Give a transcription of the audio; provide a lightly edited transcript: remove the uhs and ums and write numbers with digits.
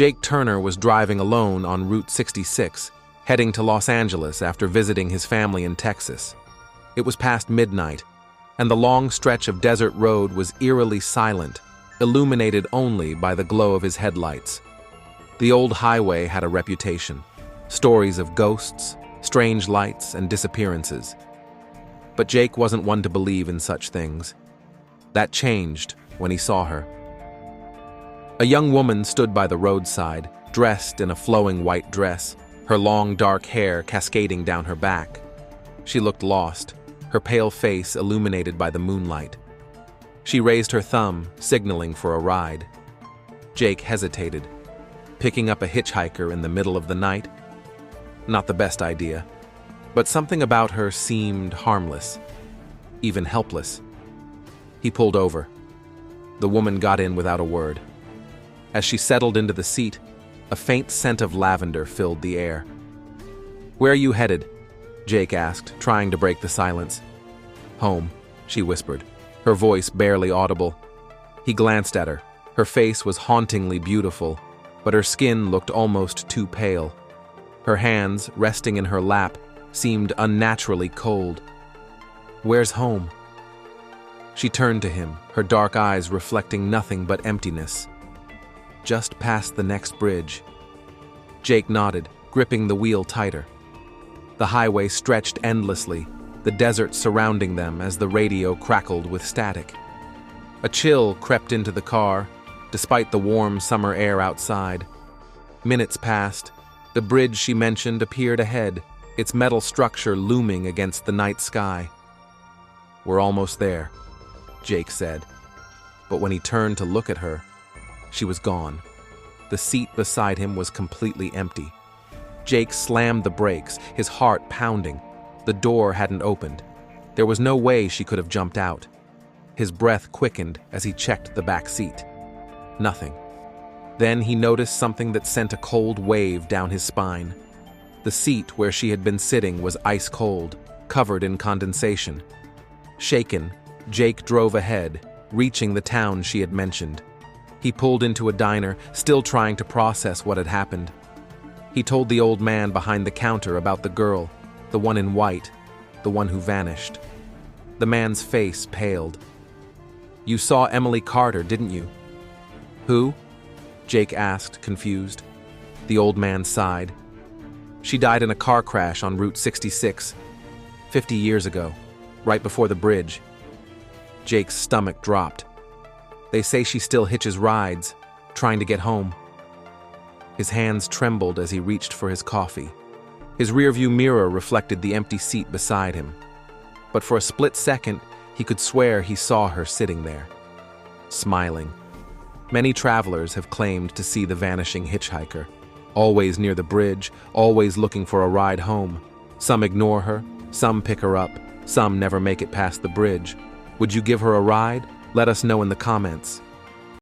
Jake Turner was driving alone on Route 66, heading to Los Angeles after visiting his family in Texas. It was past midnight, and the long stretch of desert road was eerily silent, illuminated only by the glow of his headlights. The old highway had a reputation: stories of ghosts, strange lights, and disappearances. But Jake wasn't one to believe in such things. That changed when he saw her. A young woman stood by the roadside, dressed in a flowing white dress, her long dark hair cascading down her back. She looked lost, her pale face illuminated by the moonlight. She raised her thumb, signaling for a ride. Jake hesitated. Picking up a hitchhiker in the middle of the night? Not the best idea. But something about her seemed harmless, even helpless. He pulled over. The woman got in without a word. As she settled into the seat, a faint scent of lavender filled the air. "Where are you headed?" Jake asked, trying to break the silence. "Home," she whispered, her voice barely audible. He glanced at her. Her face was hauntingly beautiful, but her skin looked almost too pale. Her hands, resting in her lap, seemed unnaturally cold. "Where's home?" She turned to him, her dark eyes reflecting nothing but emptiness. "Just past the next bridge." Jake nodded, gripping the wheel tighter. The highway stretched endlessly, the desert surrounding them as the radio crackled with static. A chill crept into the car, despite the warm summer air outside. Minutes passed. The bridge she mentioned appeared ahead, its metal structure looming against the night sky. "We're almost there," Jake said. But when he turned to look at her, she was gone. The seat beside him was completely empty. Jake slammed the brakes, his heart pounding. The door hadn't opened. There was no way she could have jumped out. His breath quickened as he checked the back seat. Nothing. Then he noticed something that sent a cold wave down his spine. The seat where she had been sitting was ice cold, covered in condensation. Shaken, Jake drove ahead, reaching the town she had mentioned. He pulled into a diner, still trying to process what had happened. He told the old man behind the counter about the girl, the one in white, the one who vanished. The man's face paled. "You saw Emily Carter, didn't you?" "Who?" Jake asked, confused. The old man sighed. "She died in a car crash on Route 66, 50 years ago, right before the bridge." Jake's stomach dropped. "They say she still hitches rides, trying to get home." His hands trembled as he reached for his coffee. His rearview mirror reflected the empty seat beside him. But for a split second, he could swear he saw her sitting there, smiling. Many travelers have claimed to see the vanishing hitchhiker, always near the bridge, always looking for a ride home. Some ignore her, some pick her up, some never make it past the bridge. Would you give her a ride? Let us know in the comments.